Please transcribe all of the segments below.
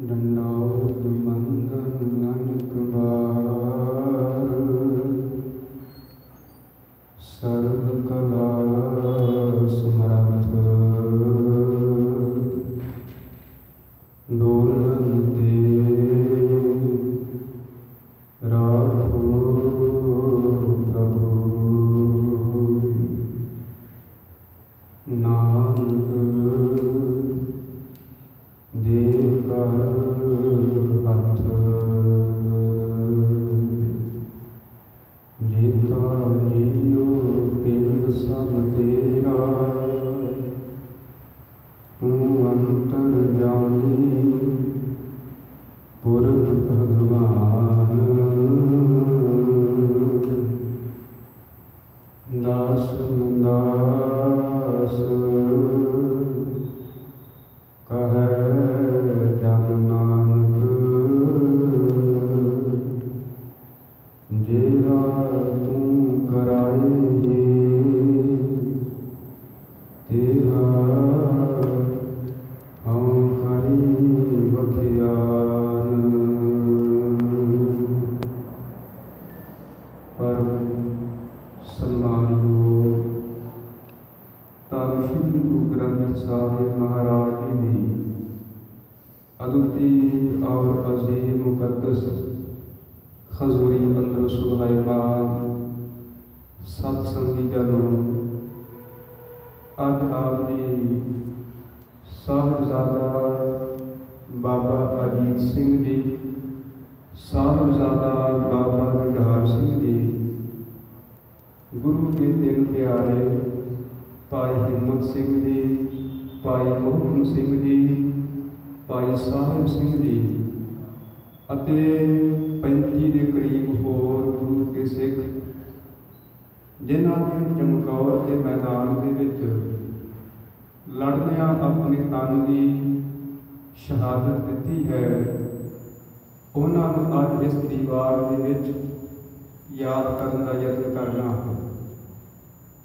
दंडौत मंदन अनेक बार, सर्व कला समर्थ डोलते राखो प्रभु। नानक दे कर हथ, जीता जियो तिल सब तेरा, तू अंतर जानी पुरख भगवान। दास दास कहे जन नानक, जेरा तू कराए तेरा हम करी बखियान। परम सम्मानयोग धन श्री गुरु ग्रंथ साहिब महाराज जी की अद्वितीय और अजीम मुकद्दस खजूरी अंदर सुभाईमान सत्संगी जनों, अज आप जी साहिबजादा बाबा अजीत सिंह जी, साहिबजादा बाबा निहार सिंह जी, गुरु के तीन प्यारे भाई हिम्मत सिंह जी, भाई मोहन सिंह जी, भाई साहिब सिंह जी अते 35 के करीब होर गुरु के सिख, जिन्हों ने चमकौर के मैदान के विच लड़दियां अपने तन की शहादत दी है, उन्होंने अज इस दीवार के विच याद करने का यत्न करना।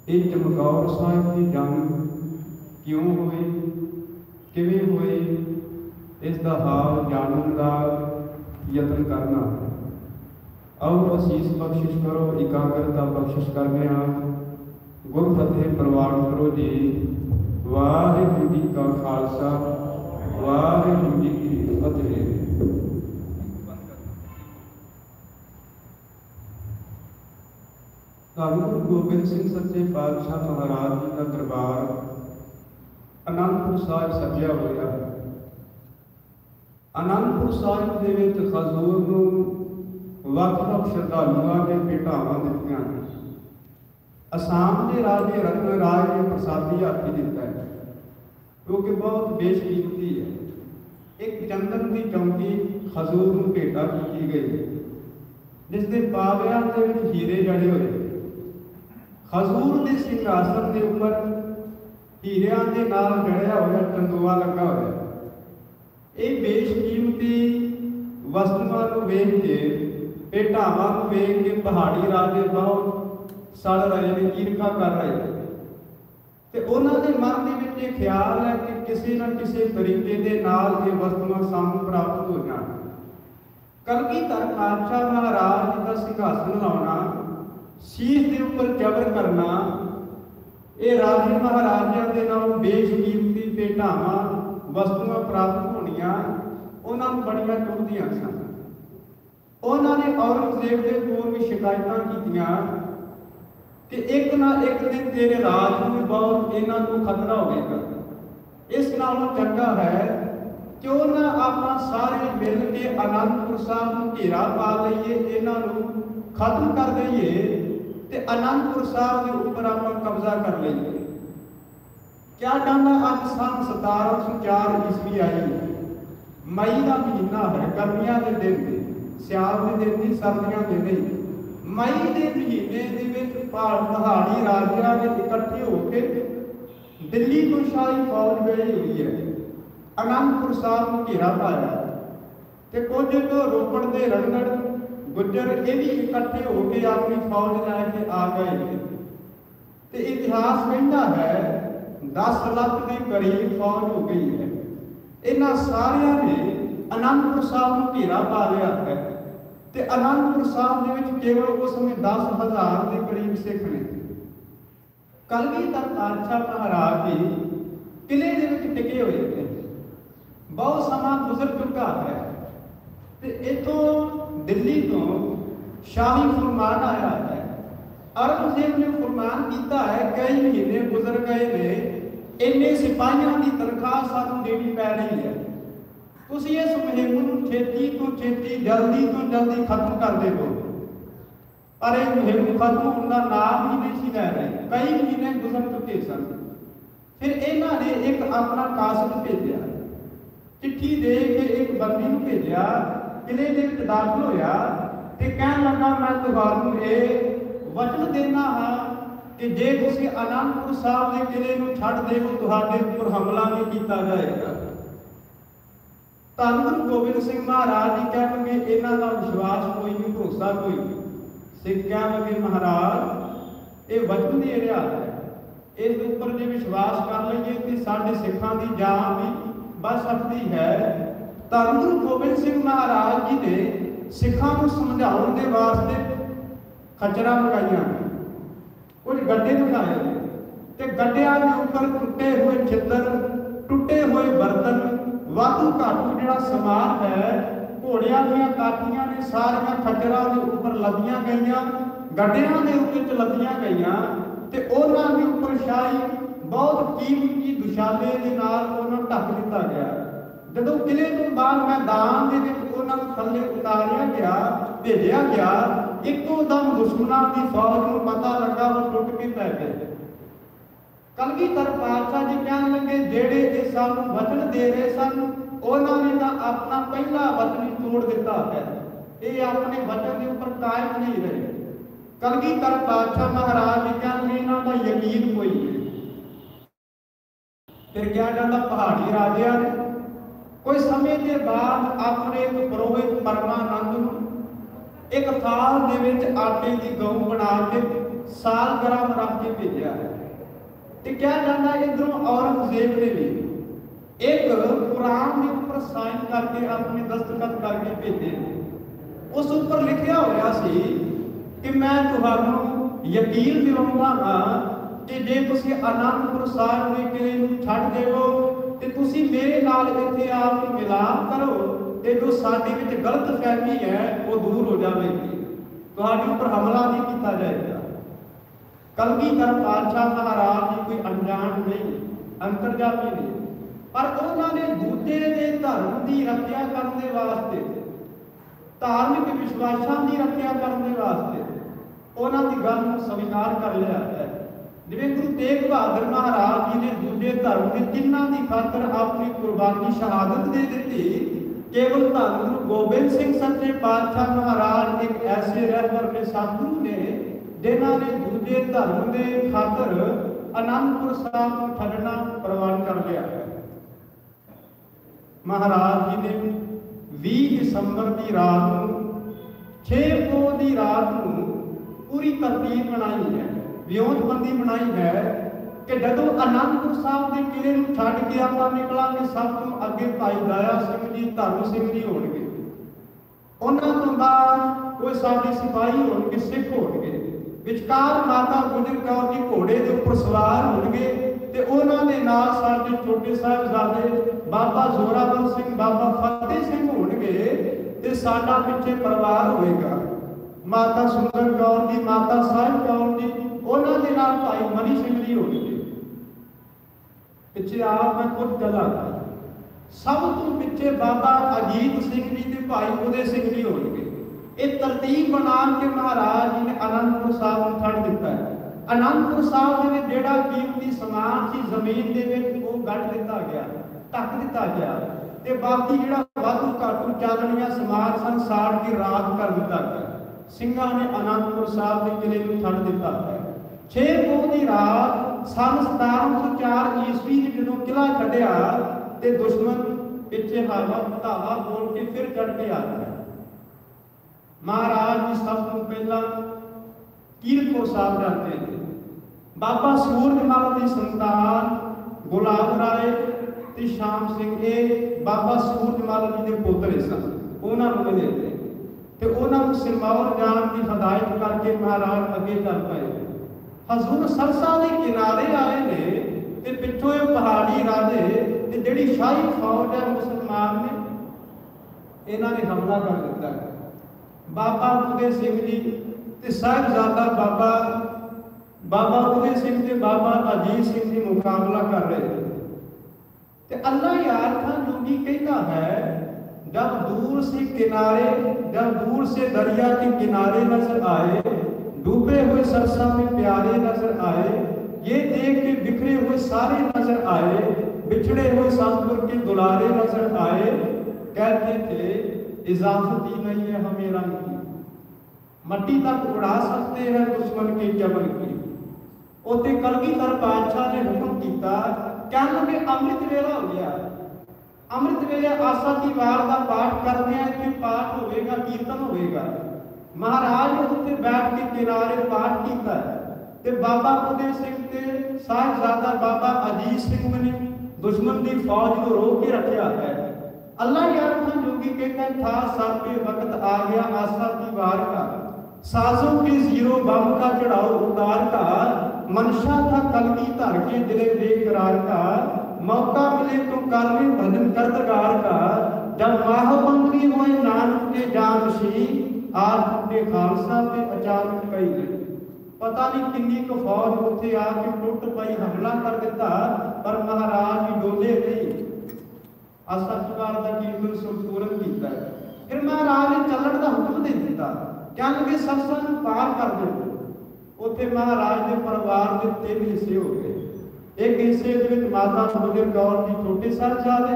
ये चमकौर साहिब की जंग क्यों हुई, किवें हुई, इसका हाल जानने का यत्न करना। आओ असीस बख्शिश करो, एकाग्रता बख्शिश करने गुर फतेह प्रवान करो जी। वाहिगुरू जी का खालसा, वाहिगुरू जी की फतेह। धन गुरु गोबिंद सिंह सच्चे पातशाह महाराज जी का दरबार आनंदपुर साहिब सजिया होया। आनंदपुर साहिब दे विच खजूर नूं ਵੱਖ-ਵੱਖ श्रद्धालुओं ने भेटावां दित्तियां। असाम के राजे रत्न राज ने प्रसादी हाथी दिता है, क्योंकि बहुत बेशकीमती है। एक चंदन की चौंकी खजूर नूं भेटा की गई, जिसके पावियां दे विच हीरे जड़े हुए। खजूर के सिंघासन के उपर हीरियां के नाल जड़िया होया चंदुआ लगा होया। ये बेशकीमती वस्तुओं को वेख के, भेटावां को वेख के पहाड़ी राजे बहुत सड़ रहे ने, ईर्खा कर रहे हैं। ते उन्हां दे मन दे विच ये ख्याल है कि किसी न किसी तरीके दे नाल ये वस्तुआं सानूं प्राप्त हो जाण। कलगीधर पातशाह महाराज जी का सिंघासन लाउणा, शीश के उपर जबर करना, ये राजे महाराजा के नालों बेशकीमती भेटावां वस्तुआं प्राप्त होणियां उन्होंने बड़ियां चुभदियां सन। उन्होंने औरंगजेब के कोल भी शिकायतां कीतियां कि एक ना एक दिन तेरे राज में बहुत इन्हां को खतरा होगा। इस नालों चंगा है क्यों ना आपां सारे मिल के आनंदपुर साहब नूं घेरा पा लईए, इन्हां नूं खत्म कर दईए ते आनंदपुर साहब के ऊपर आपां कब्जा कर लईए। क्या कहना, अब सन 1704 ईस्वी आई, मई का महीना है, गर्मियां के दिन, सियाल के दिन नहीं, सर्दियों के नहीं। मई के महीने पहाड़ी राजियां ने इकट्ठे होकर दिल्ली को शाही फौज गई हुई है, आनंदपुर साहब को घेरा पाया। तो कुछ तो रोपड़ के रंगड़ गुजर ये भी इकट्ठे होकर अपनी फौज लैके आ गए। तो इतिहास कहता है 10 लाख के करीब फौज हो गई है। इन्होंने सारिया ने आनंदपुर साहब को घेरा पा लिया है। तो आनंदपुर साहब के केवल उस समय 10,000 के करीब सिख ने। कलगीधर पातशाह महाराज जी किले के टिके हुए थे। बहुत समा गुजर चुका है। तो इतों दिल्ली तो शाही फरमान आया है। औरंगजेब ने फरमान किया है, कई महीने गुजर गए ने, इन्ने सिपाहियों की तनख्वाह सानू देनी पै रही है, तुसीं इस मुहिम नूं छेती तो छेती जल्दी तो जल्दी खत्म कर देवो। पर यह मुहिम खत्म होने का नाम ही नहीं सी लै रहे। कई महीने गुजर चुके सन। फिर इन्होंने एक अपना कासद भेजा, चिट्ठी दे के एक बंदी नूं भेजा, किले दे विच दाखिल होया ते कहण लगा, मैं तुहानूं ये वचन देना हाँ कि जे तुसीं आनंदपुर साहब के किले नूं छड्ड देवो तुहाडे उपर हमला नहीं किया जाएगा। धन गुरु गोबिंद सिंह महाराज जी कहेंगे इन्हां दा विश्वास कोई नहीं, भरोसा कोई नहीं। सिख कहेंगे महाराज ये वचन दे रहा है, इस उपर जो विश्वास कर लीए तो साडे सिखां दी जान भी बच सकती है। धन गुरु गोबिंद सिंह महाराज जी ने सिखां नूं समझाउण दे वास्ते खचरा मंगाइया, कुछ गड्ढे बनाए ते गड्ढियां के उपर टुटे हुए छिद्र, टुटे हुए बर्तन, वाधू घाटू जिहड़ा समान है, घोड़ियां दीयां काठियां ने सारियां खचरां दे उपर लदियां गईयां, गड्ढियां दे उपर लदियां गईयां ते उन्हां दे उपर शाही बहुत कीमती दुशाले दे नाल उन्हां नूं ढक दिता गया। जदों किले तो बाहर मैदान दे विच उन्हां नूं थल्ले उतारिया गया, भेजिया गया, एकदम दुश्मनां दी फौज नूं पता लगा, वो टुट के पै गए। कलगीधर पातशाह जी कहण लगे जेड़े ये सानूं वचन दे रहे सन उन्होंने तो अपना पहला वचन ही तोड़ दिता है, ये अपने वचन के उपर कायम नहीं रहे। कलगीधर पातशाह महाराज जी कहण इन्हां दा यकीन कोई है। फिर क्या जाता पहाड़ी राजिया ने कोई समय के बाद अपने पुरोहित परमानंद नूं एक थाल दे विच आटे की गऊ बना के सालगिरह रख के भेजा है। तो क्या जाता इधरों औरंगजेब ने भी एक कुरान के उपर साइन करके अपने दस्तखत करके भेजे। उस उपर लिखा होया सी कि मैं तुहानूं यकीन दिलाउंदा हां कि जे तुसीं आनंदपुर साहिब के किले नूं छड्ड देवो ते तुसीं मेरे नाल इत्थे आप मिलाप करो ते जो साडे विच गलत फहमी है वो दूर हो जाएगी, तुहाडे उपर हमला नहीं किया जाएगा। कलगीधर पातशाह महाराज जी कोई अनजान नहीं, अंतरजामी नहीं, पर उन्होंने दूजे के धर्म की रक्षा करने वास्ते, धार्मिक विश्वासां की रक्षा करने वास्ते उन्होंने की गल स्वीकार कर लिया है। जिवें गुरु तेग बहादुर महाराज जी ने दूजे धर्म के चिन्हां की खातर अपनी कुर्बानी शहादत दे दी। केवल धन गुरु गोबिंद सिंह सच्चे पातशाह महाराज एक ऐसे रहबर ने सतगुरु ने जिन्हों ने दूजे धर्म के खातर आनंदपुर साहब को छड्डना प्रवान कर लिया है। महाराज जी ने 20 दिसंबर की रात को 6 पोह की रात को पूरी तरतीब बनाई है, वियोंतबंदी बनाई है कि जदों आनंदपुर साहब के किले नूं छड्ड के आपां निकलांगे सब तो अगे भाई दया सिंह जी, धर्म सिंह जी होणगे, उन्हां तो बाद कोई साडे सिपाही होणगे, सिख होणगे, विचकार माता गुजर कौर जी घोड़े के उपर सवार होणगे ते उन्हां दे नाल साडे छोटे साहिबजादे बाबा जोरावर सिंह, बाबा फतेह सिंह होणगे ते साडा पिछे परिवार होएगा। माता सुंदर कौर जी, माता साहिब कौर जी, उन्हां दे नाल भाई मनी सिंह जी होणगे। पिछे आप मैं कुछ गल्लां सब तो पिछे बाबा अजीत सिंह जी ते भाई उदय सिंह जी होणगे। एक तरतीब बना के महाराज जी ने आनंदपुर साहब को छड्ड दिता है। आनंदपुर साहब में जेड़ा कीमती समान सी जमीन दे विच वो गढ़ दिता गया, ढक दिता गया ते बाकी जेड़ा वाधू घाटू चालनियां समान सन साड़ के राख कर दिता गया। सिंघां ने आनंदपुर साहब के किले को छड्ड दिता है। 6 पोह की रात सन 1704 ईस्वी ने जदों किला छड्डिया ते दुश्मन पिछे धावा बोल के फिर चढ़ के आ गया। महाराज जी सब तो पहला कीरतपुर साहब जाते थे। बाबा सूरजमल की संतान गुलाब राय ते श्याम सिंह ये बाबा सूरजमल जी के पोतरे सन। उन्होंने मिले ते उन्होंने सिरमौर जाने की हदायत करके महाराज अगे चल पाए। हजूर सरसा के किनारे आए ने ते पिछों पहाड़ी राजे ते जिहड़ी शाही फौज है मुसलमान ने इन्होंने हमला कर दिता। बाबा उदय सिंह जी ते साहिबजादा बाबा उदय सिंह ते बाबा अजीत सिंह जी मुकाबला कर रहे थे। ते अल्लाह यार खान जोगी कहता है जब दूर से दरिया के किनारे नजर आए, डूबे हुए सरसा में प्यारे नजर आए, ये देख के बिखरे हुए सारे नजर आए, बिछड़े हुए सतगुर के दुलारे नजर आए। कहते थे इजाजत ही नहीं है हमें रंग की, मट्टी तक उड़ा सकते हैं दुश्मन के जबल की। उते कलगीधर बादशाह ने हुक्म किया, कहने लगे अमृत वेला हो गया, अमृत वेले आशा की वार का पाठ करते हैं कि पाठ होगा, कीर्तन होगा। महाराज ने उत्ते बैठ के किनारे पाठ किया ते बाबा उदय सिंह ते साहिबजादा बाबा अजीत सिंह ने दुश्मन की फौज को रोक के रखा है। अल्लाह यार खान जोगी कहता था सर पे वक्त आ गया आशा की वार का, साजों के जीरो बम का चढ़ाओ उतार का, मनशा था कलगीधर के दिले बेकरार का, मौका मिले तो कर ले भजन करदगार का। जब माहबंदी हुए नानक के जानशी, आज टूटे खालसा पे अचानक कई गई। पता नहीं किन्नी को फौज उत्थे आके टुट पई, हमला कर दिता, पर महाराज ही डोले नहीं। आशा की वार का कीर्तन संपूर्ण किया। फिर महाराज ने चलण का हुक्म दे दिता, क्या लगे सरसा नूं पार कर दो। उत्थे महाराज के परिवार के 3 हिस्से हो गए। एक हिस्से दे विच माता गुजर कौर जी छोटे साहिबजादे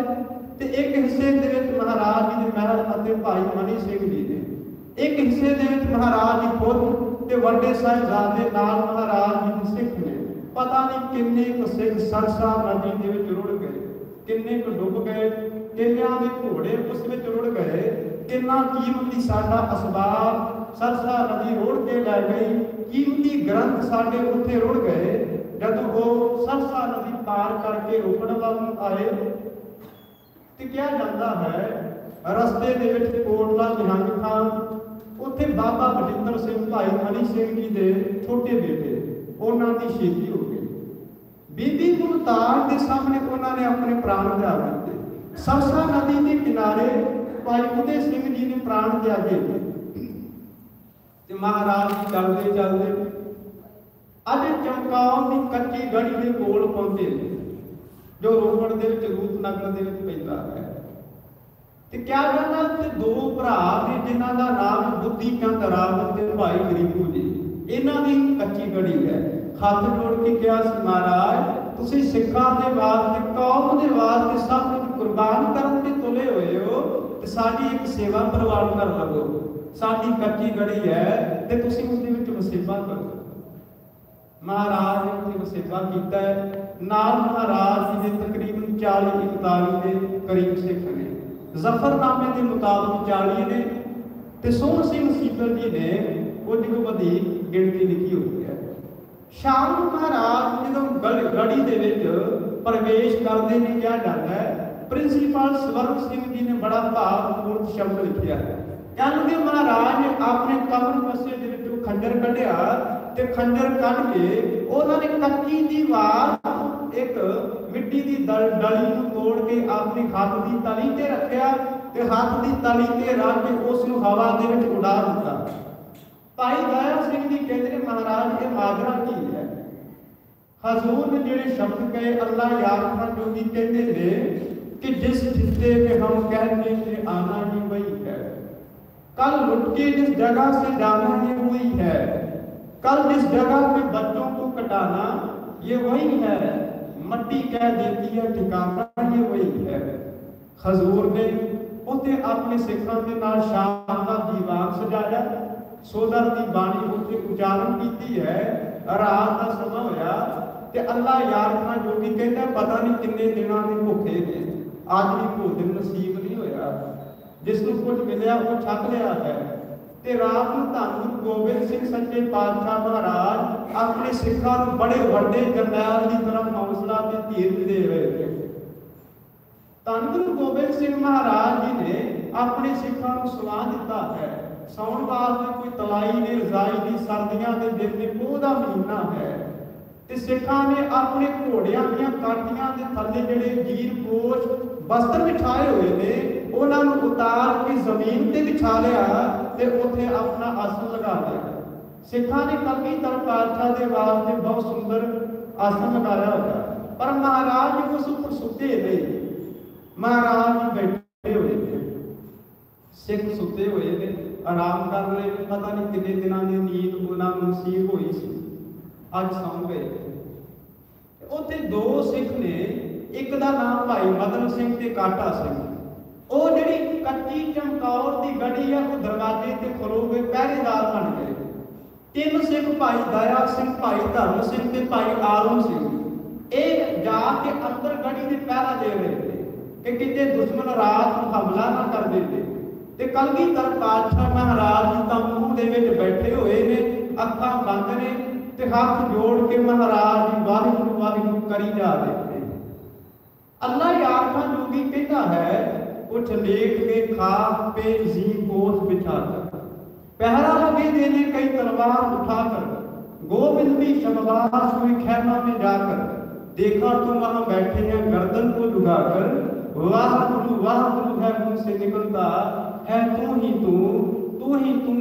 ते एक हिस्से दे विच महाराज जी दे महल अते भाई मनी सिंह जी ने, एक हिस्से दे विच महाराज जी खुद ते वड्डे साहिबजादे नाल महाराज जी दे सिख ने। पता नहीं किन्ने को सिख सरसा नदी दे विच रुड़ गए, किन्ने को डुब गए, किन्नियां दे घोड़े उस विच रुड़ गए, किन्ना कीमती साडा असबाब सरसा नदी रोड़ के लै गई, कीमती ग्रंथ साडे उत्थे रुड़ गए। जब वो सरसा नदी पार करके रोकड़ वाल आए तो क्या जाता है रस्ते दे विच कोटला निहंग खान, उत्थे बाबा बजिंदर सिंह भाई मनी सिंह जी दे छोटे बेटे, उन्हां दी शहीदी हो गई। बीबी मुमताज के सामने उन्होंने अपने प्राण त्याग दिए। सरसा नदी के किनारे भाई उदय सिंह जी ने प्राण त्यागे। महाराज चलते चलते अज चमकाओ की कच्ची गढ़ी के कोल पहुंचे, जो रोपड़ के रूपनगर के पैदा है। तो क्या कहना कि 2 भरा ने जिन्हों का नाम बुद्धि चंद रावत ते भाई गरीबू जी, इन्हों की कच्ची गढ़ी है। हाथ जोड़ के कहा महाराज तुसीं सिखां दे वास्ते कौम दे वास्ते सब कुछ कुर्बान करन ते तुले होए हो, ते साडी एक सेवा प्रवान कर लवो। साडी कच्ची गढ़ी है ते तुसीं उस दे विच वसेबा करो। महाराज ने उत्थे वसेबा कीता है। नाल महाराज जी दे तकरीबन 40-41 के करीब सिख ने, जफरनामे के मुताबिक 40 ने, ते सोहण सिंह सीतल जी ने कुछ को वधिक गिणती लिखी हुई है। शाम को महाराज जो गढ़ी दे विच प्रवेश करते हैं क्या जाता है, प्रिंसीपल स्वर्ण सिंह जी ने बड़ा भावपूर्ण शब्द लिखिया है। कहते महाराज ने अपने कमर पस्से दे विचों खंजर कढ़िया ते खंजर कढ़ के उन्होंने कच्ची दीवार एक मिट्टी की डली को तोड़ के अपने हाथ की तली ते रखिया ते हाथ की तली ते रख के उस हवा दे विच उड़ा दिता। भाई दया सिंह जी कहते हैं महाराज ये माजरा की है। हजूर ने जिहड़े शब्द कहे अल्लाह यार खान जोगी कहते हैं कि जिस खित्ते में हम कहने से आना ही वही है, कल लुट के जिस जगह से जाना ये वही है, कल जिस जगह पे बच्चों को कटाना ये वही है, मट्टी कह देती है ठिकाना ये वही है। हजूर ने उसे अपने सिखां के नाल शाम का दीवान सजाया, सोदर की बाणी उसे उच्चारण की है। रात का समा होया ते अल्लाह यार खान जोगी कहता पता नहीं किन्ने दिनों के भुखे ने, आज भी भोजन नसीब नहीं होया, जिसनों कुछ मिलया वो छक लिया है। ਤੇ ਰਾਤ ਨੂੰ ਧੰਨ ਗੁਰੂ ਗੋਬਿੰਦ ਸਿੰਘ ਸੱਚੇ ਪਾਤਸ਼ਾਹ ਮਹਾਰਾਜ ਆਪਣੇ ਸਿੱਖਾਂ ਨੂੰ ਬੜੇ ਵੱਡੇ ਜਰਨੈਲ ਦੀ ਤਰ੍ਹਾਂ ਹੌਸਲਾ ਤੇ ਧੀਰਜ ਦੇ ਰਹੇ ਨੇ। ਧੰਨ ਗੁਰੂ ਗੋਬਿੰਦ ਸਿੰਘ ਮਹਾਰਾਜ ਜੀ ਨੇ ਆਪਣੇ ਸਿੱਖਾਂ ਨੂੰ ਸਲਾਹ ਦਿੱਤਾ ਹੈ, ਸੌਣ ਵਾਸਤੇ ਕੋਈ ਤਲਾਈ ਨੇ, ਰਜ਼ਾਈ ਦੀ, ਸਰਦੀਆਂ ਦੇ ਦਿਨ ਨੇ, ਪੋਹ ਦਾ ਮਹੀਨਾ ਹੈ, ਤੇ ਸਿੱਖਾਂ ਨੇ ਆਪਣੇ ਘੋੜਿਆਂ ਦੀਆਂ ਕਾਠੀਆਂ ਦੇ ਥੱਲੇ ਜਿਹੜੇ ਜੀਰ ਪੋਸ਼ ਵਸਤਰ ਵਿਛਾਏ ਹੋਏ ਨੇ ਉਹਨਾਂ ਨੂੰ ਉਤਾਰ ਕੇ ਜ਼ਮੀਨ ਤੇ ਵਿਛਾ ਲਿਆ ਤੇ ਉੱਥੇ ਆਪਣਾ ਆਸਣ ਲਗਾ ਲਿਆ। ਸਿੱਖਾਂ ਨੇ ਕਲਗੀਧਰ ਪਾਤਸ਼ਾਹ ਦੇ ਵਾਸਤੇ ਬਹੁਤ ਸੁੰਦਰ ਆਸਣ ਲਗਾਇਆ ਹੋਇਆ, ਪਰ ਮਹਾਰਾਜ ਉਸ ਉੱਪਰ ਸੁੱਤੇ ਨਹੀਂ, ਮਹਾਰਾਜ ਬੈਠੇ ਹੋਏ ਨੇ, ਸਿੱਖ ਸੁੱਤੇ ਹੋਏ ਨੇ, ਆਰਾਮ ਕਰ ਰਹੇ ਨੇ। ਪਤਾ ਨਹੀਂ ਕਿੰਨੇ ਦਿਨਾਂ ਦੀ ਨੀਂਦ ਉਹਨਾਂ ਨੂੰ ਨਸੀਬ ਹੋਈ ਸੀ, ਅੱਜ ਸੌਂ ਗਏ। ਉੱਥੇ ਦੋ ਸਿੱਖ ਨੇ, ਇੱਕ ਦਾ ਨਾਮ ਭਾਈ ਮਦਨ ਸਿੰਘ ਤੇ ਕਾਟਾ ਸਿੰਘ। ਉਹ ਜਿਹੜੀ ਕੱਚੀ ਚਮਕੌਰ ਦੀ ਗੜੀ ਆ ਉਹ ਦਰਵਾਜ਼ੇ ਤੇ ਖਲੋ ਗਏ, ਪਹਿਰੇਦਾਰ ਬਣ ਗਏ। ਤਿੰਨ ਸਿੱਖ ਭਾਈ ਦਇਆ ਸਿੰਘ, ਭਾਈ ਧਰਮ ਸਿੰਘ ਤੇ ਭਾਈ ਆਲਮ ਸਿੰਘ ਇਹ ਜਾ ਕੇ ਅੰਦਰ ਗੜੀ ਦੇ ਪਹਿਰਾ ਦੇ ਰਹੇ ਨੇ ਕਿ ਕਿਤੇ ਦੁਸ਼ਮਣ ਰਾਤ ਨੂੰ ਹਮਲਾ ਨਾ ਕਰ ਦੇਵੇ। ਤੇ ਕਲਗੀਧਰ ਪਾਤਸ਼ਾਹ ਮਹਾਰਾਜ ਜੀ ਤਾਂ ਮੂੰਹ ਦੇ ਵਿੱਚ ਬੈਠੇ ਹੋਏ ਨੇ, ਅੱਖਾਂ ਬੰਦ ਨੇ ਤੇ ਹੱਥ ਜੋੜ ਕੇ ਮਹਾਰਾਜ ਜੀ ਵਾਹਿਗੁਰੂ ਵਾਹਿਗੁਰੂ ਕਰੀ ਜਾ ਰਹੇ ਨੇ। ਅੱਲਾ ਯਾਰ ਖਾਨ ਜੋਗੀ ਕਹਿੰਦਾ ਹੈ, उठ लेट के खाक पे जी कोस बिछाकर पहरा लगे देने कई तलवार उठाकर गोविंद भी शबबास हुई खैमा में जाकर देखा तो वहां बैठे हैं गर्दन को झुकाकर वाह गुरु है मुंह से निकलता है तू ही तू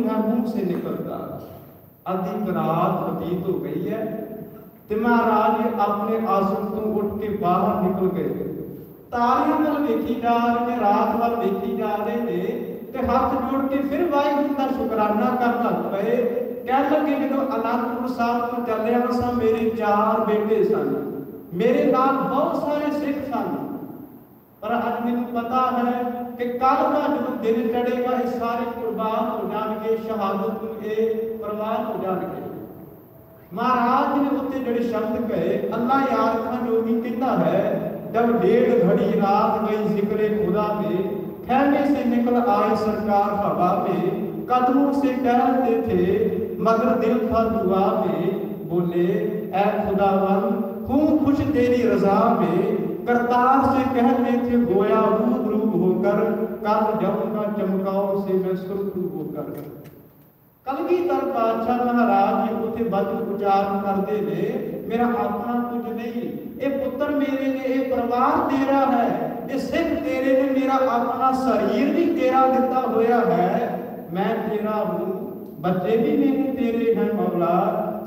है मुंह से निकलता। आधी रात बतीत हो गई है ते महाराज अपने आसन तो उठ के बाहर निकल गए। तारियां वाल देखी जा रहे ने, रात वाल देखी जा रहे ने ते हाथ जोड़ के फिर वाहिगुरू का शुकराना कर लग पे। कह लगे जो अनंदपुर साहब तो चलिया सा मेरे 4 बेटे सन, मेरे नाल बहुत सारे सिख सन, पर अज मैनूं पता है कि कल का जो दिन चढ़ेगा ये सारे कुर्बान हो जाएंगे, शहादत नूं ये प्रवान हो जाएंगे। महाराज ने उत्ते जिहड़े शब्द कहे, अल्लाह यार खान जोगी कहता है, जब 1.5 घड़ी रात गई जिक्र खुदा में, खैमे से निकल आए सरकार हवा में, कदमों से टहलते थे मगर दिल था दुआ में, बोले ऐ खुदावन हूँ खुश तेरी रजा में, करतार से कहते थे गोया रूप होकर, कल जाऊंगा चमकाओ से मैं सुरखरू होकर। कलगीधर पातशाह महाराज जी उसे वचन उच्चारण करते ने, मेरा अपना कुछ नहीं, ये पुत्र मेरे ने, ये परिवार तेरा है, ये सिख तेरे ने, मेरा अपना शरीर भी तेरा दिता होया है, मैं तेरा हूँ, बच्चे भी मेरे तेरे हैं मौला,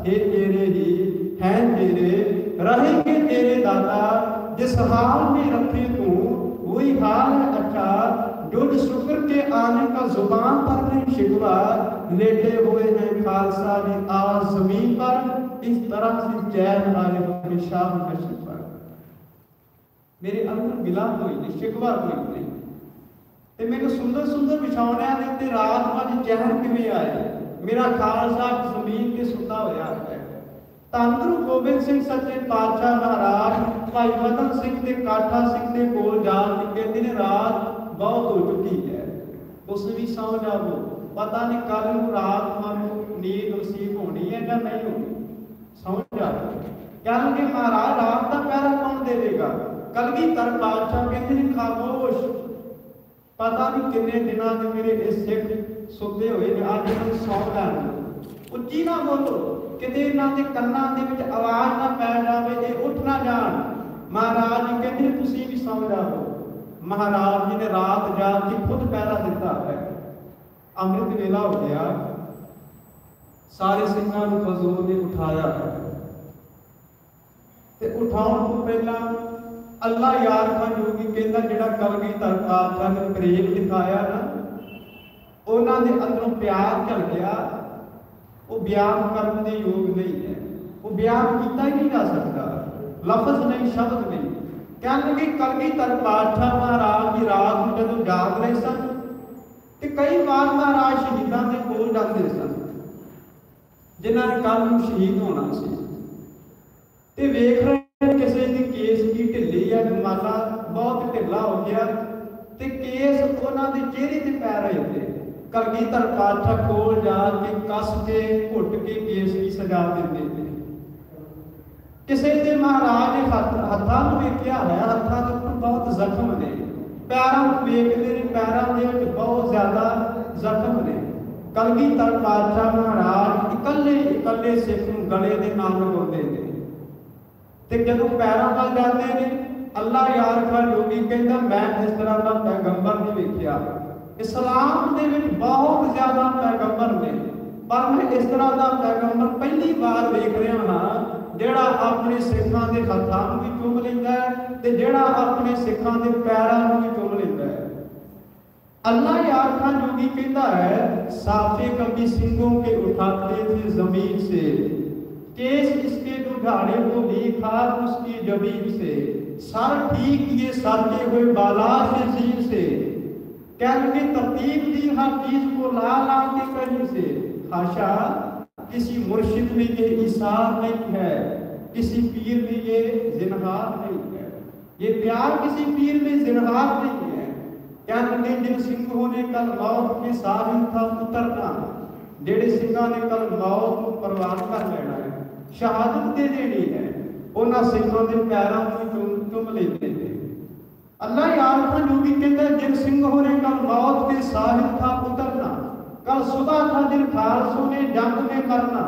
थे तेरे ही हैं तेरे, रहेंगे तेरे दाता, जिस हाल में रखे तू वही हाल है अच्छा, जो शुक्र के आने का जुबान पर नहीं शिकवा, लेटे हुए हैं खालसा भी आज जमीन पर, इस तरह से चैन आए शाम नशीब पर। मेरे अंदर गिला कोई नहीं, शिकवा कोई नहीं, ते मेरे सुंदर सुंदर बिछौनियां दे उत्ते रात वाली चैन किवें आए, मेरा खालसा जमीन ते सुता होया है। धन गुरु गोबिंद सिंह सच्चे पातशाह महाराज भाई मदन सिंह ते काठा सिंह दे कोल जान के कहते ने, रात बहुत हो चुकी है, तुस भी सौ जाओ, पता नहीं कल नूं रात मानू नींद नसीब होनी है या नहीं होनी, सौ जाओ। कहेंगे महाराज रात का पहरा कौन देगा? कलगीधर पातशाह कहते हैं खामोश, पता नहीं किन्ने दिनों के मेरे इस सिख सुते हुए ने, अज इन्हां सौ लैण, उच्ची ना बोलो किते इन्हां दे कन्नां दे विच आवाज ना पै जावे, ये उठ ना जाण। महाराज जी कहते हैं तुसीं भी सौ जाओ। महाराज जी ने रात जाके खुद पहरा दिता है। अमृत वेला हो गया, सारे सिंहां नूं हजूर ने उठाया है, ते उठाउण तो पहला अल्लाह यार खान जोगी कहता जिहड़ा कलगीधर पातशाह ने प्रेम दिखाया ना, उन्हां दे अंदरों प्यार झल गया, वो बयान करने के योग नहीं है, वो बयान किया ही नहीं जा सकता, लफ्ज नहीं, शब्द नहीं। कहने कलगीधर पातशाह महाराज की रात में जब जाग रहे सन, तो कई बार महाराज शहीदों के कोल जाते सन जिन्होंने कल शहीद होना सी, ते वेख रहे किसी की केस की ढिली या जमाना बहुत ढिला हो गया, ते केस उन्होंने चेहरे से पै रहे थे। कलगीधर पातशाह कोल जाके कस के घुट के केस भी सजा देंदे थे। किसी ने महाराज ने हत्थां नूं वेखिया है, हत्थां दे उपर बहुत जख्म ने, पैरों वेखदे ने पैरों दे विच बहुत ज्यादा जख्म ने। कलगीधर पातशाह महाराज इकल्ले इकल्ले सिख नूं गले दे नाल लगाउंदे ने ते जदों पैरों वल जांदे ने, अल्लाह यार खान जोगी कहंदा मैं इस तरह का पैगंबर नहीं वेखिया। इस्लाम दे विच बहुत ज्यादा पैगंबर ने, पर मैं इस तरह का पैगंबर पहली बार वेख रहा हाँ जिहड़ा अपने सिखां दे हत्थां नूं भी चुम लैंदा है ते जिहड़ा अपने सिखां दे पैरां नूं भी चुम लैंदा है। अल्लाह यार खान जोगी कहता है साफे कभी सिंगों के उठाते थे जमीन से, केस इसके दुधाड़े को भी खाद उसकी जबीन से, सर ठीक ये साधे हुए बाला से जीव से, कहने तरतीब दी हर चीज को ला ला के कहीं से। हाशा किसी मुर्शिद में ये इसार नहीं है, किसी पीर में ये जिनहार नहीं है, ये प्यार किसी पीर में जिनहार नहीं है। क्या कहते जिन सिंहों ने कल मौत के साहिल था उतरना, जेड़े सिंहों ने कल मौत को परवान कर लेना है, शहादत दे देनी है, उन्होंने सिंहों के पैरों में चुम लेते थे। अल्लाह यार खान जोगी कहते जिन सिंहों ने कल मौत के साहिल था उतरना, कल सुबह था जिन खालसों ने जंग में मरना,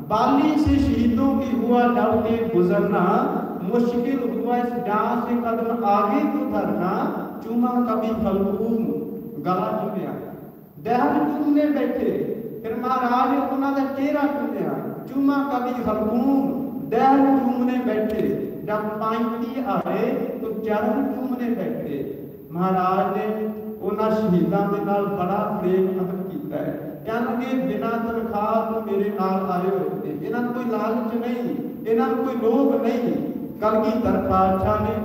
बाली से शहीदों की हुआ डर के गुजरना, मुश्किल हुआ इस जान से कदम आगे तो धरना, चूमा कभी फलूम गला चुमया, दहर चूमने बैठे फिर महाराज ने उन्होंने चेहरा चूमया, चूमा कभी फलूम दहर चूमने बैठे, जब पांती आए तो चरण चूमने बैठे। महाराज ने उन्होंने शहीदों के नाल बड़ा प्रेम अदब किया है, कहने बिना तनख्वाह तो मेरे नाल आए होते, इन्होंने कोई लालच नहीं, इन्होंने कोई लोभ नहीं। कलगीधर पातशाह ने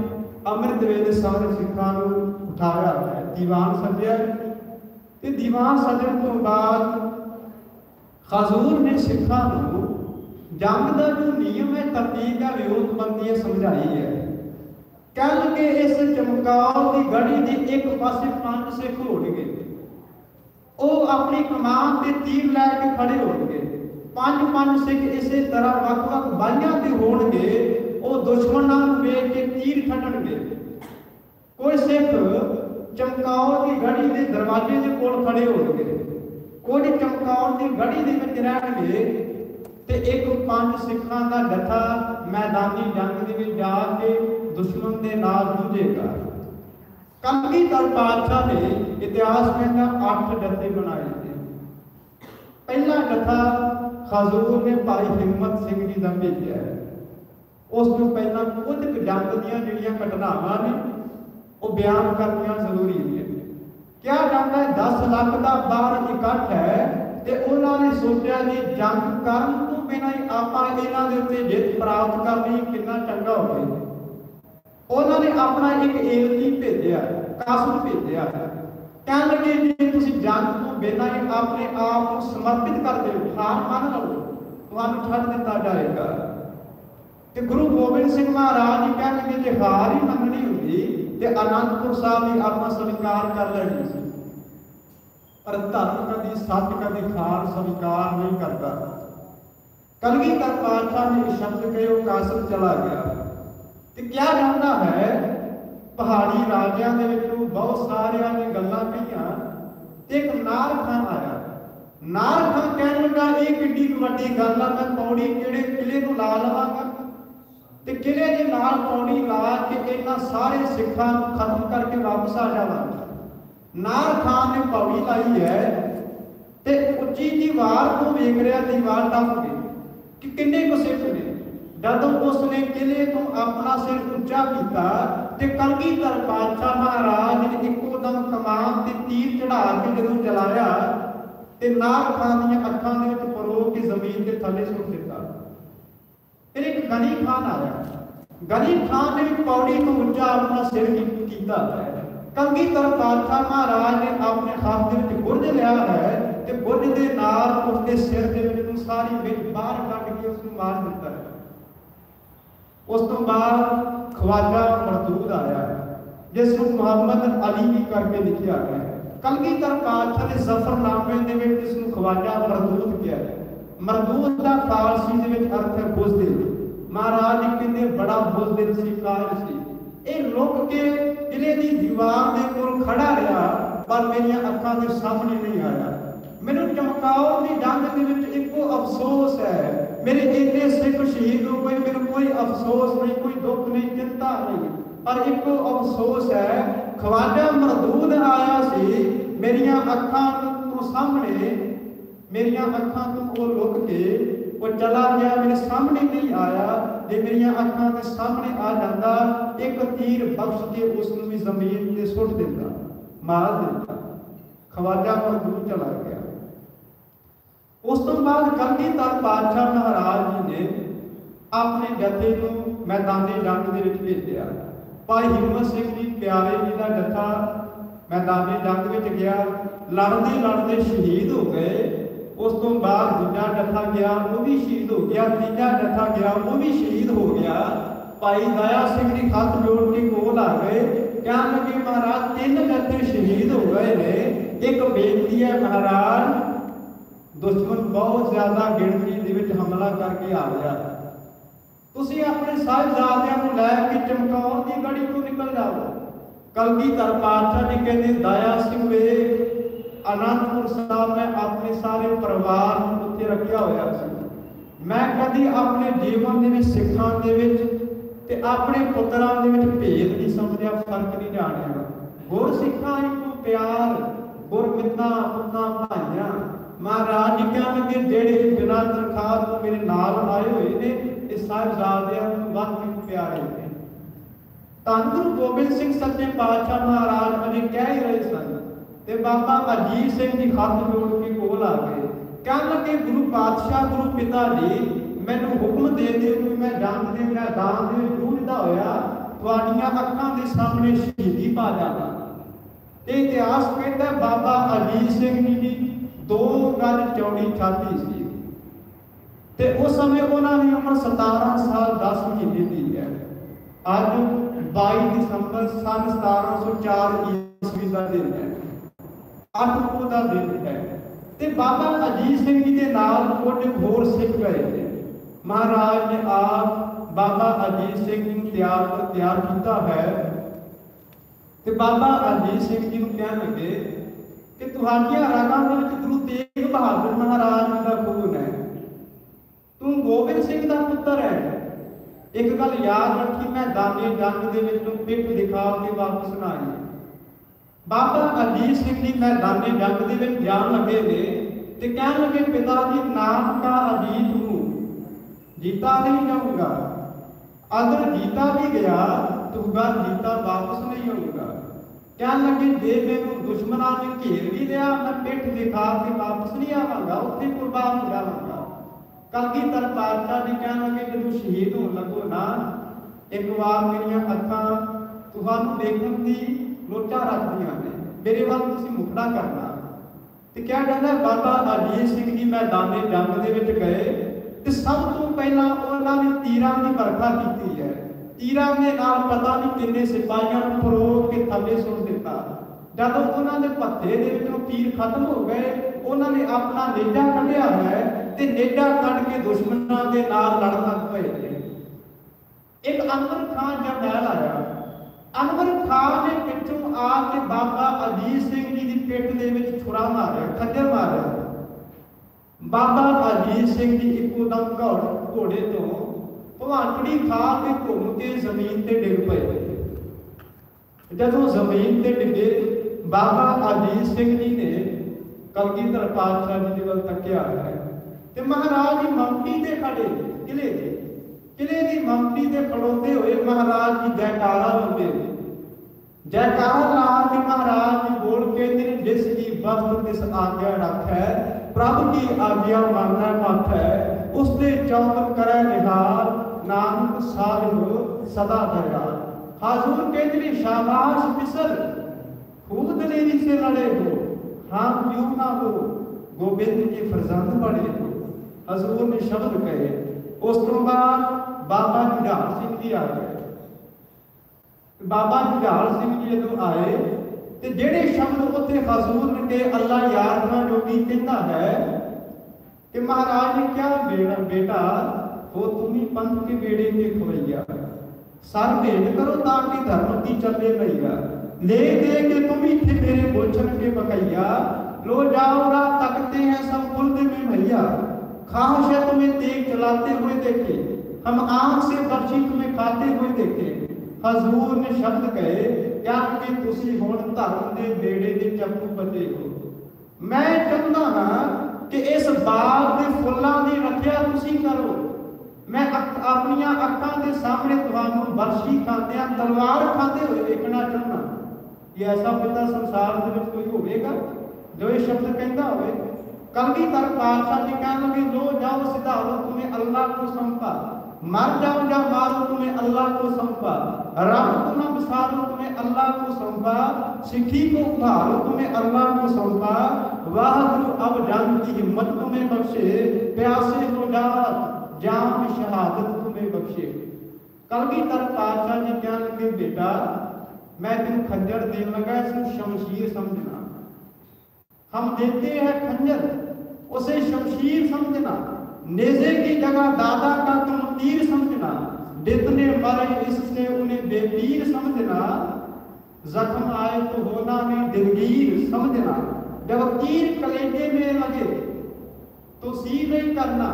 अमृत वेले सारे सिखां नूं उठाया है, दीवान सजया ते दीवान सजण तो बाद हजूर ने सिखां नूं जंग का जो नियम है तरतीब है विरोधबंदी समझाई है। कल के इस चमकाओ की गढ़ी की एक पासे 5 सिख होणगे, वो अपनी कमान के तीर लैके खड़े होणगे, 5 सिख इसे तरह वख-वख बाहियां ते होणगे, वो दुश्मनां नूं वेख के तीर छड्डणगे। कोई सिख चमकाओ की गढ़ी के दरवाजे के कोल खड़े होणगे, कोई चमकाओ की गढ़ी दे विच रहणगे ते एक 5 सिखां दा जथा मैदानी जंग दे विच जाके दुश्मन दे नाल जूझेगा। कलगीधर पातशाह ने इतिहास कहता 8 जथे बनाए थे। पहला जथा हजूर ने भाई हिम्मत सिंह जी का भेजा है, उस तो पहला कुछ जंग दी जिहड़ियां घटनावां ने वो बयान करनियां जरूरी है। क्या जाता है 10 लाख का बाहर इकट्ठ है ते उन्होंने सोचा जी जंग करन तो बिना ही आपां इन्हां दे उत्ते जित प्राप्त करनी कितना चंगा होवे। उन्होंने अपना एक एलची भेजा, कासम भेजा, कहने लगे जी तुसीं जंग तो बिना ही अपने आप को समर्पित कर दो, हार मान लो, तुहानूं छड्ड दिता जाएगा। ते गुरु गोबिंद सिंह महाराज जी कहने लगे जे हार ही मननी हुंदी ते आनंदपुर साहब भी अपना स्वीकार कर लेनी सी, पर धर्म कभी सच कभी हार स्वीकार नहीं करता। कलगीधर पातशाह ने शब्द कहे वो कासम चला गया। तो क्या जानता है पहाड़ी राजियां दे विचों बहुत सारियां ने गल्लां कहियां, एक नार खान आया। नार खान कहने लगा ये किड्डी वड्डी गल आ, मैं पौड़ी किहड़े किले नूं ला लवांगा ते किले दे नाल पौड़ी ला के इन्हां सारे सिखां नूं खत्म करके वापस आ जावांगा। नार खान ने पौड़ी लाई है ते उच्ची दीवार को वेख रहा, दीवार टप गई कि किन्ने को सिख ने। जदों उसने किले को अपना सिर उच्चा किया ते कलगीधर पातशाह महाराज ने इकोदम कमान ते तीर चढ़ा के जदों चलाया ते नार खान दी अखां दे विच परो के जमीन के थले सुट दिता। फिर एक गनी खान आया, गनी खान ने भी पौड़ी को उच्चा अपना सिर कीता है। कलगीधर पातशाह महाराज ने अपने हाथ दे विच गुरज लिया है ते गुरज दे नाल उसके सिर दे विच सारी विच बाहर कढ के उसनूं मार दिता है। उस तो बाद ख्वाजा मरदूद आया जिसको मोहम्मद अली भी करके लिखा है। कलगीधर पातशाह के जफरनामे दे विच इसनूं ख्वाजा मरदूद कहा है। मरदूद का फारसी दे विच अर्थ है बुज़दिल। महाराज जी कहते बड़ा बुज़दिल सी, कायर सी। ये लुक के किले की दीवार के कोल खड़ा रहा पर मेरिया अखां के सामने नहीं आया। मैनूं चमकौर की जंग के विच इक्को अफसोस है, मेरे इन्ने सिख शहीद हो गए, मेरे कोई अफसोस नहीं, कोई दुख नहीं, चिंता नहीं, पर इक्को अफसोस है ख्वाजा मरदूद आया सी मेरिया अखां तो सामने, मेरिया अखां तो वो लुक के वो चला गया, मेरे सामने नहीं आया। जे मेरिया अखां के सामने आ जाता एक तीर बख्श के उसनूं भी जमीन ते सुट दिंदा, मार दिंदा। ख्वाजा मरदूद चला गया। उस तो बाद कलगीधर पातशाह महाराज जी ने अपने जथे को मैदानी जंग के भेजा। भाई हिम्मत सिंह जी प्यारे जी का जथा मैदानी जंग में गया, लड़ते लड़ते शहीद हो गए। उस तो बाद दूजा जथा गया, वो भी शहीद हो गया। तीजा जथा गया, वो भी शहीद हो गया। भाई दया सिंह जी हाथ जोड़ के कोल आ गए, क्या लगे महाराज 3 जथे शहीद हो गए ने, एक बेनती है महाराज दुश्मन बहुत ज्यादा गिणती दे विच हमला करके आ गया, तुसी अपने साहिबजादियां नूं लै के चमकौर की गढ़ी तो निकल जाओ। कलगीधर पातशाह जी कहते दया सिंह वे आनंदपुर साहब में अपने सारे परिवार उत्थे रखिया होया सी। मैं कभी अपने जीवन दे विच सिखां दे विच ते अपने पुत्रां दे विच भेद नहीं समझिया, फर्क नहीं जाणिया। गुर सिखां इक्को प्यार, गुर मित्तां पुत्तां भाइयां। महाराज जी कहण लगे जेड़े बिना तनखाह तो मेरे नाल आए हुए ने ये साहिबजादियां नूं वध के प्यारे ने। धन गुरु गोबिंद सिंह सच्चे पातशाह महाराज अजे कह ही रहे सन ते बाबा अजीत सिंह जी हाथ जोड़ के कोल आ गए, कहण लगे गुरु पातशाह गुरु पिता जी मैनूं हुक्म दे दिओ कि मैं जंग दे मैदान दे जूझदा होया तुहाडीआं अखां दे सामने शहीदी पा जावां। ते इतिहास कहता बाबा अजीत सिंह जी दी 2 गज चौड़ी छाती सी ते उस समय उन्होंने उम्र 17 साल 10 महीने की है। अज 22 दिसंबर सन 1704 ईस्वी का दिन है, 8 पो का दिन है। ते बाबा अजीत सिंह जी के नाल कुछ होर सिख गए थे। महाराज ने आप बाबा अजीत सिंह जी तैयार किया है ते बाबा अजीत सिंह जी को कहने लगे कि तुहाडियां रगां दे विच गुरु तेग बहादुर महाराज जी का खून है, तू गोबिंद सिंह का पुत्र है। एक गल याद रखी, मैदानी जंग दे विच तू पिठ दिखा के वापस ना आई। बाबा अजीत सिंह जी मैदानी जंग दे विच जान लगे ने ते कहण लगे पिता जी नाम का अजीत हूं, जीता नहीं जाऊंगा, अगर जीता भी गया तो जीता वापस नहीं आऊंगा। क्या लगे जे मैनूं दुश्मनां ने घेर भी लिया मैं पिठ दिखा के वापस नहीं आवांगा, उत्थे कुर्बान हो जावांगा। कलगीधर पातशाह जी कहण लगे जदों शहीद होण लगो ना एक बार मेरिया अखां तुहानूं देखण दी लोचा रखदियां ने, मेरे वाल तुसीं मुखड़ा करना। ते क्या कहंदा बाबा अजीत सिंह जी मैदाने जंग दे विच गए ते सब तो पहला उन्हां ने तीरां दी बरखा कीती है। तीरां दे नाल पता नहीं किन्ने सिपाहियां नूं परोक के थल्ले सुट दिता। जदों उन्हां दे भत्थे दे विचों तीर खत्म हो गए उन्होंने अपना नेजा कढ़िया है ते नेजा कढ़ के दुश्मनां दे नाल लड़न लग पए। एक अनवर खान जरनैल आया, अनवर खान ने पिछों आके बाबा अजीत सिंह जी की पिठ दे विच छुरा मारिया, खज्जर मारिया। बाबा अजीत सिंह जी इकोदम घोड़े तो भवानड़ी खा के घूम के जमीन ते डिग पे। जदों जमीन ते डिगे बाबा अजीत सिंह जी ने कलगीधर पातशाह जी के वल तकिया है ते महाराज जी मंगती ते खड़े किले की मंगती ते खड़ोते हुए महाराज जी जयकारा लाते, जयकारा ला के महाराज जी बोल के जिसकी वस्त तिस आज्ञा रख है, प्रभु की आज्ञा मानना मत है, उसने चौकन करे निहार, नानक साहिब सदा दयाल। हाजूर कहते शाबाश मिसर खूब दलेरी से लड़े हो, हम क्यों ना हो गोबिंद के फरजंद बने हो। हजूर ने शब्द कहे। उस तो बाद बाबा जुझार सिंह जी आ गए। बाबा जुझार सिंह जी जो आए ते जेड़े शब्द उत्थे हजूर ने के अल्लाह यार का जोगी कहता है कि महाराज ने क्या बेटा वो तुम ही पंथ के बेड़े के खुवैया, सर भेंट करो ताकि धर्म की चले भैया, ले दे के तुम ही थे मेरे बोचन के बकैया, लो जाओ राह तकते हैं सब खुल्द में भैया, खाश है तुम्हें तेग चलाते हुए देखे, हम आंख से बर्छी तुम्हें खाते हुए देखे। हजूर ने शब्द कहे क्या कि तुसी हुण धर्म दे बेड़े दे चप्पू बचे हो, मैं चाहता हाँ कि इस बाग के फुल्लां दी रखिया तुसी करो, मैं अपनी अखां के सामने तुहानू बर्छी खांदे तलवार खाते हुए देखना चाहना। ये ऐसा पिता संसार दे विच कोई होवेगा जो ये शब्द कहता होवे। कलगीधर पातशाह जी कहने लगे लो जाओ सिधारो तुम्हें अल्लाह को सौंपा, मर जाओ या मारो तुम्हें अल्लाह को सौंपा, रब को न बिसारो तुम्हें अल्लाह को सौंपा, सिखी को उधारो तुम्हें अल्लाह को सौंपा, वाहगुरु अब जान की हिम्मत तुम्हें बख्शे, प्यासे हो जा जाम शहादत तुम्हें बख्शे। कलगीधर पातशाह जी कहने लगे बेटा मैं तेन खंजर देने लगा इसको शमशीर समझना, हम देते हैं खंजर उसे शमशीर समझना, नेज़े की जगह दादा का तुम तीर समझना, जितने मरे इससे उन्हें बेपीर समझना, जख्म आए तो होना नहीं दिलगीर समझना, जब तीर कलेजे में लगे तो सीर नहीं करना,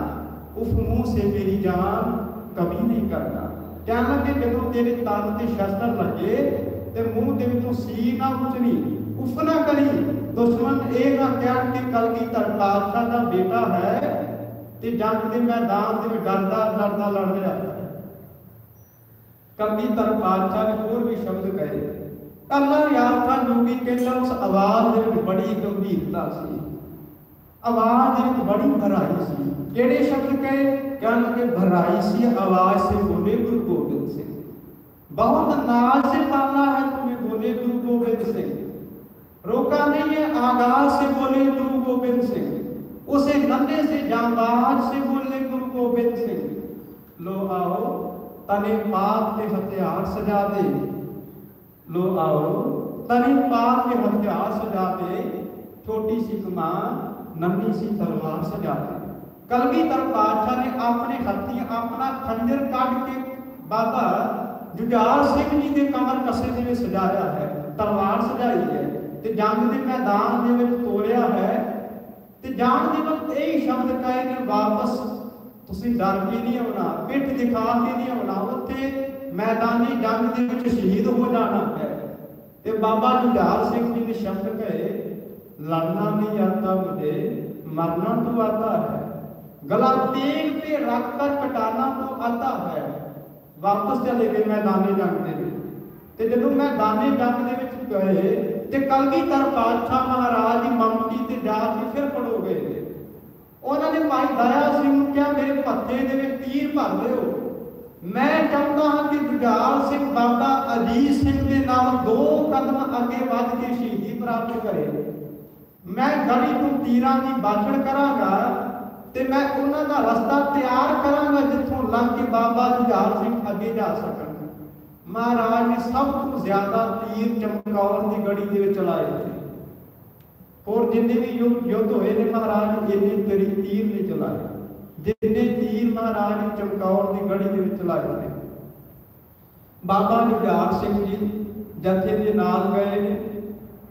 उफ मुंह से मेरी जान कभी नहीं करना। क्या लगे जब तेरे तान ते शस्त्र लगे ते मुंह दे विचों सीर ना उचनी, उफ ना करी, दुश्मन ये ना कह कि कलगीधर पातशाह का बेटा है ते जंग के मैदान में डरदा डरदा लड़ रहा है। कलगीधर पातशाह ने होर भी शब्द कहे, अल्लाह यार का जोगी कहता उस आवाज में बड़ी गंभीरता सी, आवाज एक बड़ी भराई सी। केड़े शब्द कहे कहने लगे भराई सी आवाज से बोले गुरु गोबिंद सिंह, बहुत नाज से पाला है तुम्हें बोले गुरु गोबिंद सिंह, रोका नहीं है आगाज से बोले गुरु गोबिंद सिंह, उसे नन्हे से जांबाज से बोले गुरु गोबिंद सिंह। लो आओ तने पाप के हथियार सजा दे, लो आओ तने पाप के हथियार सजा दे, छोटी सी कमान नन्ही सी तलवार सजा दे। कलगीधर पातशाह ने अपने हथी अपना खंजर काट के बाबा जुझार सिंह जी के कमर कसे में सजाया है, तलवार सजाई है ते जंग के मैदान दे विच तोड़िया है ते जान दे वक्त यही शब्द कहे ने वापस तुसी डर के नहीं आना, पिठ दिखा के नहीं आना, उत्थे मैदानी जंग दे विच शहीद हो जाना है। ते बाबा जुझार सिंह जी ने शब्द कहे लड़ना नहीं आता मुझे मरना तो आता है, गला तेग पे रख कर कटाना तो आता है। वापस चले गए मैदानी जंग दे विच ते जदों मैदानी जंग दे विच गए ते कलगीधर पातशाह महाराज की ममती ते जाके फिर पड़ो गए। उन्होंने भाई दया सिंह क्या मेरे पत्ते दे तीर भर रहे हो, मैं चाहता हाँ कि जुझार सिंह बाबा अजीत सिंह के नाल 2 कदम अगे बढ़ के शहीदी प्राप्त करे, मैं गली तो तीरां की बाछड़ करांगा ते मैं उन्हां दा रस्ता तैयार करांगा जिथों लंघ के बाबा जुझार सिंह अगे जा सकन। महाराज ने सब तो ज्यादा तीर चमकौर की गढ़ी दे चलाए थे, और जिन्ने भी युद्ध होए ने महाराज इन्ने तीर नहीं चलाए, जिन्ने तीर महाराज ने चमकौर की गढ़ी दे चलाए थे। बाबा जुझार सिंह जी जथे के नाल गए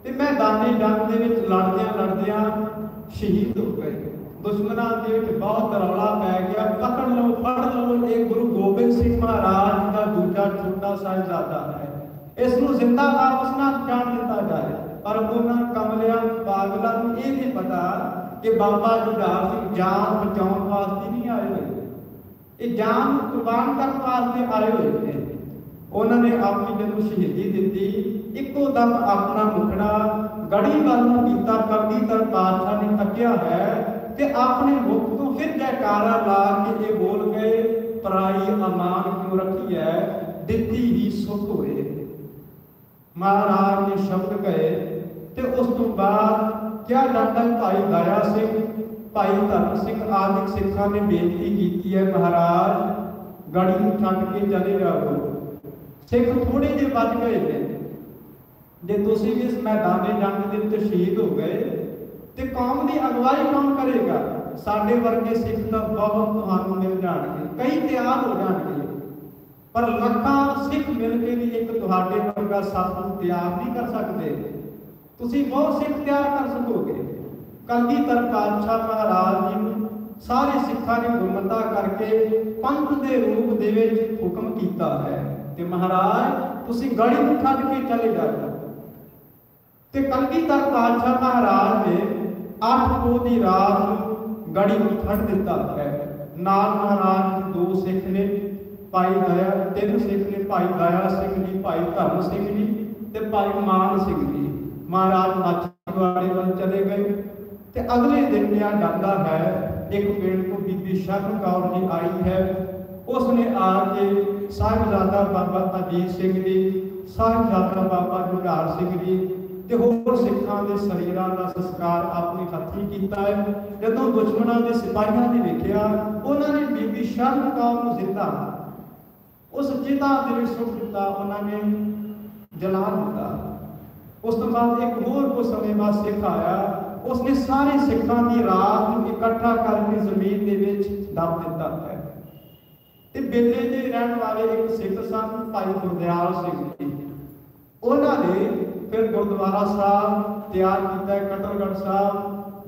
ते मैदानी जंग दे विच लड़दियां शहीद हो गए। दुश्मनां दे विच बहुत रौला पै गया, पकड़ लो फड़ लो, ये गुरु गोबिंद सिंह महाराज का दूजा छोटा साहिबजादा है, इसनूं जिंदा वापस ना जाण दिता जाए। पर उन्हां कमलियां पागलां नूं ये नहीं पता कि बाबा जुझार सिंह जान बचाउण वास्ते नहीं आए हुए, ये जान कुर्बान करने वास्ते आए हुए थे। उन्होंने अपनी जदों शहीदी दी इको दम अपना मुखड़ा गढ़ी वाल नूं कीता, कलगीधर पातशाह ने तकिया है ते अपने मुख तो फिर जयकारा ला के ये बोल गए पराई अमान क्यों रखी है, दिती ही सुख होए। महाराज ने शब्द कहे ते उस तो बाद क्या जब तक भाई दया सिंह भाई धर्म सिंह आदि सिखा ने बेनती की है महाराज गढ़ी छड्ड के चले जाओ। सिख थोड़े जे बच गए थे, जे तुसीं भी इस मैदाने जंग दे विच शहीद हो गए तो कौम की अगवाई कौन करेगा? साडे वर्गे सिख तो बहुत तुहानूं मिल जाणगे, कई तैयार हो जाणगे, पर लखां सिख मिल के भी एक तुहाडे वर्गा साथू तैयार नहीं कर सकते। तुसीं बहुत सिख तैयार कर सकोगे। कलगीधर पातशाह महाराज जी नूं सारे सिखां ने गुरमता करके पंथ के रूप दे विच हुक्म कीता है कि महाराज तुसीं गढ़ी नूं छड्ड के चले जाओ। ते कलगीधर पातशाह महाराज ने 8 पो की रात नूं गढ़ी नूं छड्ड दिता है। नाल महाराज दे 2 सिख ने, भाई दया, 3 सिख ने, भाई दया सिंह जी, भाई धर्म सिंह जी ते भाई मान सिंह जी। महाराज माछीवाड़े वाल चले गए ते अगले दिन क्या जाता है, एक पिंड को बीबी शरण कौर जी आई है। उसने आके साहिबजादा बाबा अजीत सिंह जी, साहिबजादा बाबा जुझार सिंह जी ते होर सिखां दे शरीरां दा संस्कार अपने हत्थीं कीता है। जदों दुश्मनां दे सिपाहियां ने वेखिया, उन्होंने बीबी शरण कौर नूं जिंदा उस चिता दे विच सुट दिता, उन्होंने जला दिता। उस तो बाद एक होर को समय बाद सिख आया, उसने सारे सिखां की रात नूं इकट्ठा करके जमीन दे विच दब दिता है। ते बेले दे रहण वाले एक सिख सन भाई गुरदयाल सिंह जी, उन्होंने फिर गुरुद्वारा साहब तैयार किया, कटलगढ़ साहब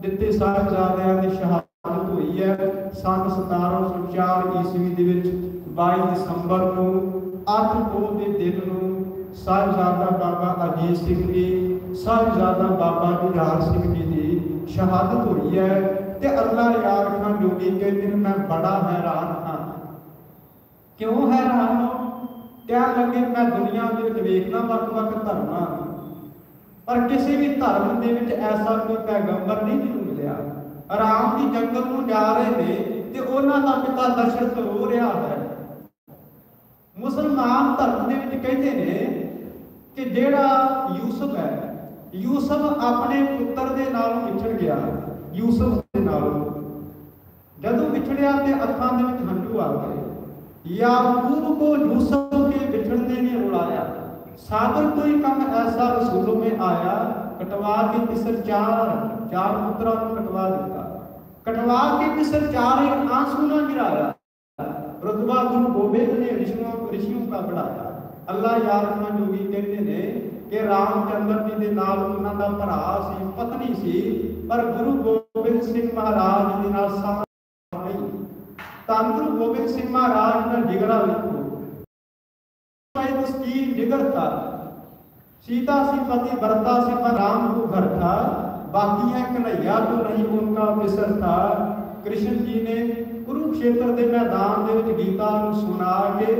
जिथे साहिबजादियां की शहादत हुई है सन 1704 ईस्वी दे विच 22 दिसंबर को 8 पोह के दिन नूं साहिबजादा बाबा अजीत सिंह जी, साहिबजादा बाबा जुझार सिंह जी की शहादत हुई है। ते अल्लाह यार खां जोगी कहते मैं बड़ा हैरान हाँ। क्यों हैरान हो? क्या लगे मैं दुनिया के वेखना वख-वख धर्मां, पर किसी भी धर्म के विच ऐसा कोई पैगंबर नहीं जिन्होंने मिलिया। राम जी जंगल में जा रहे थे ते उन्हां दा पिता दशरथ रो रहा है। मुसलमान धर्म के विच कहते हैं कि जेड़ा यूसुफ है, यूसुफ अपने पुत्र के नालों विछड़ गया। यूसुफ के नालों जदों विछड़िया ते अखां दे विच हंझू आ गए। याकूब को यूसुफ के बिछड़ने ने रुलाया। सागर कोई कम ऐसा रसूलों में आया, कटवा के पिसर चार पुत्रा को कटवा दिता, कटवा के पिसर 4 एक आंसू न गिराया। रुतबा गुरु गोबिंद ने ऋषियों का बढ़ाया। अल्लाह यार खां जोगी कहते ने कि रामचंद्र जी के नाल उन्हां दा भरा सी, पत्नी सी, पर गुरु गोबिंद सिंह महाराज दे नाल साथ नहीं। धन गुरु गोबिंद सिंह महाराज का जिगरा लिखो, जिगर था। सीता सी पति भरता सी पर राम को घर था, बाकी कन्हैया तो नहीं उनका विसर था। कृष्ण जी ने कुरुक्षेत्र के मैदान के गीता सुना के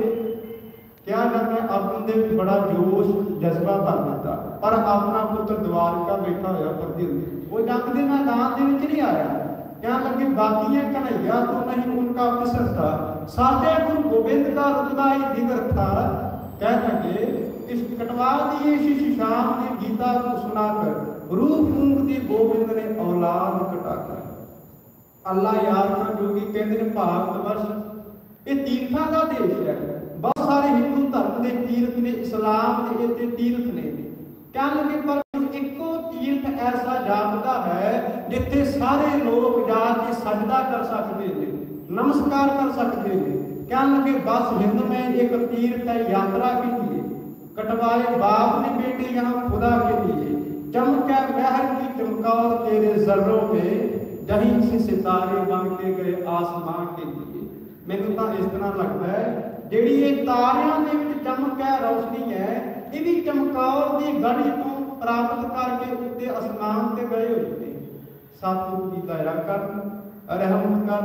क्या करना, अपने बड़ा जोश जज्बा भर दिता, पर अपना पुत्र द्वारका बैठा होया पर वो जंग के मैदान के नहीं आया। क्या लगे बाकी कन्हैया तो नहीं उनका विसर था। साथे गुरु गोबिंद का रुतबा ही दिगर था। कह लगे इस कटवा दिए शिशाम ने गीता को सुनाकर रूह फूंक दी गोबिंद ने औलाद कटाकर। अल्लाह यार खां जोगी कहते भारत वर्ष ये तीर्थां का देश है। बहुत सारे हिंदू धर्म के तीर्थ ने, इस्लाम के इतने तीर्थ ने। क्या लगे पर एको तीर्थ ऐसा जापदा है जिथे सारे लोग जाके सजदा कर सकते हैं, नमस्कार कर सकते हैं। क्या लगे बस हिंद में एक तीर्थ है, यात्रा के लिए कटवाए बाप ने बेटे यहाँ खुदा के लिए। चमका महर की चमकौर तेरे जर्रों में, जहीं से सितारे बन के गए आसमान के लिए। मैनूं तां इस तरह लगता है जिहड़ी ये तारियां दे विच चमक है, रोशनी है, ये भी चमकौर की गढ़ी तो प्राप्त करके उत्ते आसमान से गए हुए थे। सतगुरु की दया कर, रहमत कर।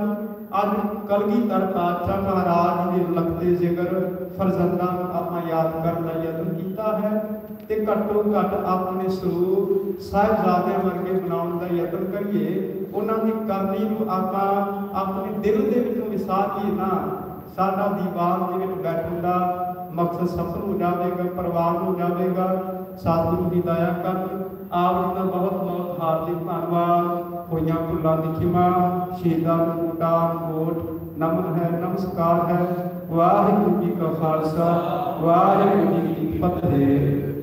अज कलगीधर पातशाह महाराज के लगते जिगर फरजंदा अपना याद करने का यत्न किया है, तो घट्टो घट अपने स्वरूप साहिबजादे वर्गे बनाने का यत्न करिए। उन्होंने करनी को आप अपने दिल के विचों विसारिए ना। साडा दीवार के बैठने का मकसद सफल हो जाएगा, परवान हो जाएगा। सतगुरु की दया कर। आप जी का बहुत बहुत हार्दिक धन्यवाद। होइयां भुलां दी खिमा, शहीदां नूं कोटान कोट नमन है, नमस्कार है। वाहिगुरू जी का खालसा, वाहिगुरू जी की फतेह।